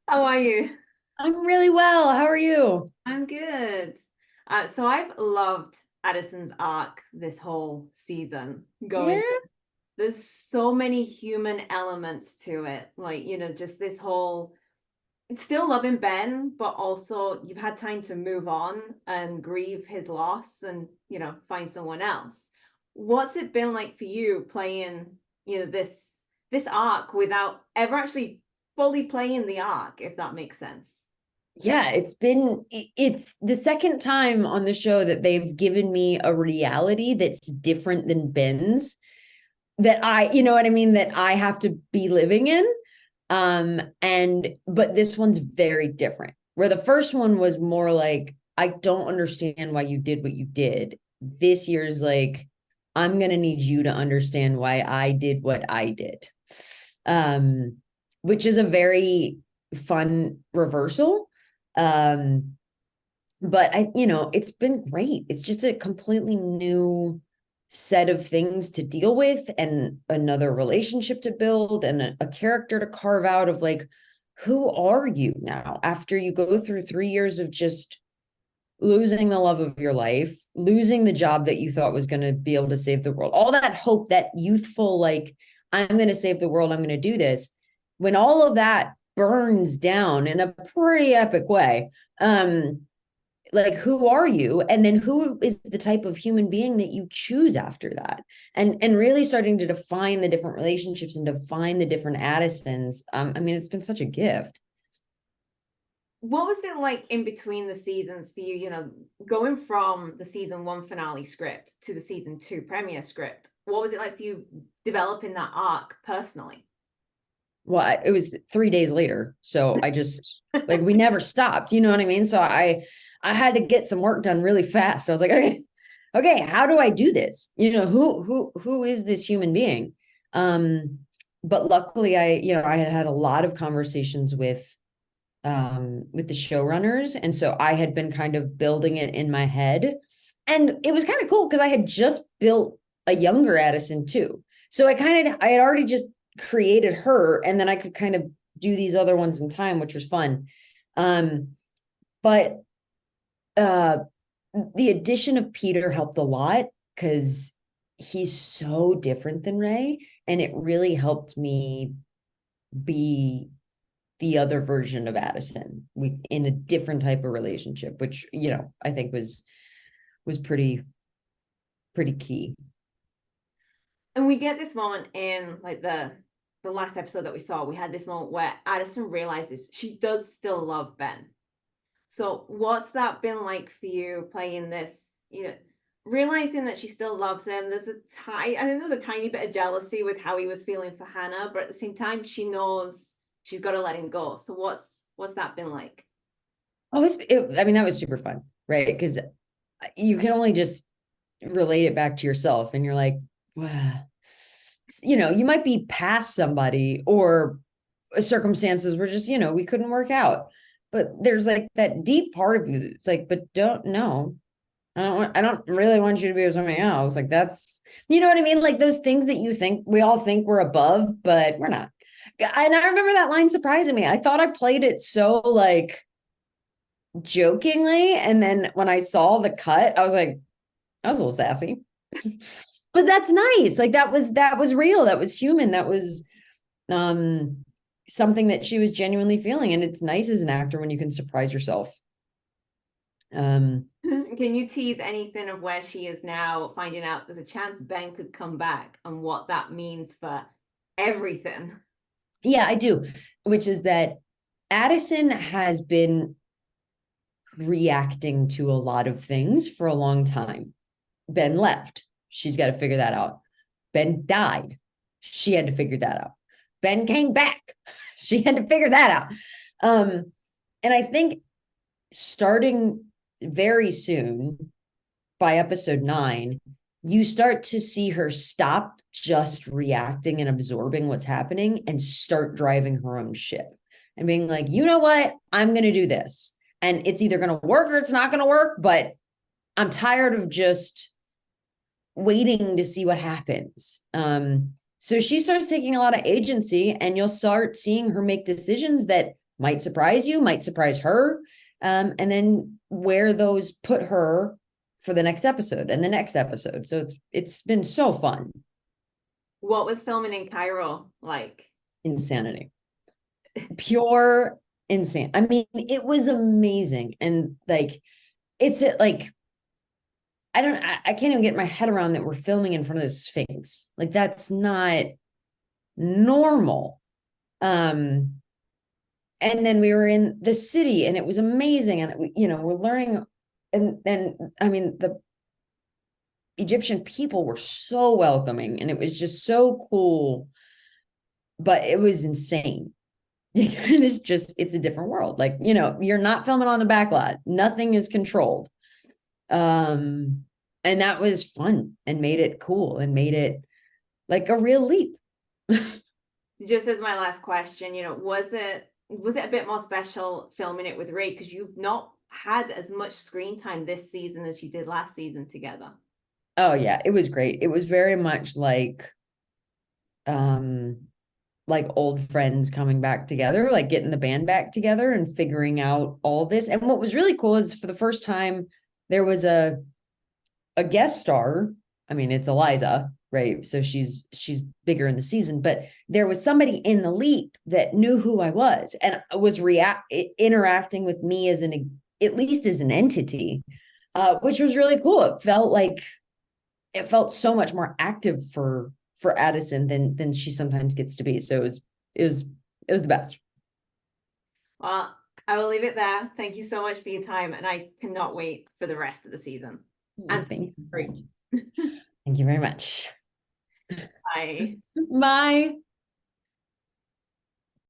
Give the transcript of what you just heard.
How are you? I'm really well. How are you? I'm good. So I've loved Addison's arc this whole season. Going, Yeah. there's so many human elements to it. Like, just this whole it's still loving Ben, but also you've had time to move on and grieve his loss and, find someone else. What's it been like for you playing, this arc without ever actually fully playing the arc, if that makes sense? Yeah, it's the second time on the show that they've given me a reality that's different than Ben's that you know what I mean, that I have to be living in. And but this one's very different. Where the first one was more like, I don't understand why you did what you did. This year's like, I'm gonna need you to understand why I did what I did. Um, which is a very fun reversal. Um, but it's been great. It's just a completely new set of things to deal with and another relationship to build and a character to carve out of like, who are you now after you go through 3 years of just losing the love of your life, losing the job that you thought was going to be able to save the world, all that hope, that youthful, like, I'm going to save the world, I'm going to do this. When all of that burns down in a pretty epic way, like, who are you, and then who is the type of human being that you choose after that, and really starting to define the different relationships and define the different Addisons. I mean, it's been such a gift. What was it like in between the seasons for you, going from the season one finale script to the season two premiere script? What was it like for you developing that arc personally? Well, it was 3 days later, so I just, like, we never stopped, you know what I mean? So I had to get some work done really fast. So I was like, okay, how do I do this? Who is this human being? um but luckily, I had had a lot of conversations with the showrunners, and so I had been kind of building it in my head, and it was kind of cool because I had just built a younger Addison too. So I had already just created her, and then I could kind of do these other ones in time, which was fun. um but uh the addition of Peter helped a lot because he's so different than Ray, and it really helped me be the other version of Addison with in a different type of relationship, which I think was pretty key. And we get this moment in like the last episode that we saw. We had this moment where Addison realizes she does still love Ben. So what's that been like for you playing this? You know, realizing that she still loves him. I think there was a tiny bit of jealousy with how he was feeling for Hannah, but at the same time, she knows she's got to let him go. So what's that been like? I mean, that was super fun, right? Because you can only just relate it back to yourself, and you're like, wow. You might be past somebody, or circumstances were just, we couldn't work out. But there's like that deep part of you that's like, but don't know. I don't really want you to be with somebody else. Like, that's, you know what I mean? Like those things that we all think we're above, but we're not. And I remember that line surprising me. I thought I played it so like jokingly. And then when I saw the cut, I was like, I was a little sassy. But that's nice. Like, that was real. That was human. That was um something that she was genuinely feeling. And it's nice as an actor when you can surprise yourself. Um Can you tease anything of where she is now, finding out there's a chance Ben could come back and what that means for everything? yeah, I do, which is that Addison has been reacting to a lot of things for a long time. Ben left. She's got to figure that out. Ben died. She had to figure that out. Ben came back. She had to figure that out. And I think starting very soon, by episode 9, you start to see her stop just reacting and absorbing what's happening and start driving her own ship and being like, you know what? I'm going to do this. And it's either going to work or it's not going to work, but I'm tired of just waiting to see what happens. So she starts taking a lot of agency, and you'll start seeing her make decisions that might surprise you, might surprise her, and then where those put her for the next episode and the next episode. So it's been so fun. What was filming in Cairo like? Insanity. Pure insane. I mean, it was amazing. And like, it's like, I can't even get my head around that we're filming in front of the Sphinx. Like, that's not normal. And then we were in the city and it was amazing. And we're learning, and I mean, the Egyptian people were so welcoming and it was just so cool, but it was insane. It's a different world. Like, you're not filming on the back lot. Nothing is controlled. And that was fun and made it cool and made it like a real leap. Just as my last question, was it a bit more special filming it with Ray, because you've not had as much screen time this season as you did last season together? Oh yeah, it was great. It was very much like old friends coming back together, like getting the band back together and figuring out all this. And what was really cool is for the first time there was a guest star. I mean, it's Eliza, right? So she's bigger in the season, but there was somebody in the leap that knew who I was and was interacting with me as at least as an entity, which was really cool. It felt so much more active for Addison than she sometimes gets to be. So it was the best. Well, I will leave it there. Thank you so much for your time, and I cannot wait for the rest of the season. And Thank you so free. much. Thank you very much. Bye. Bye.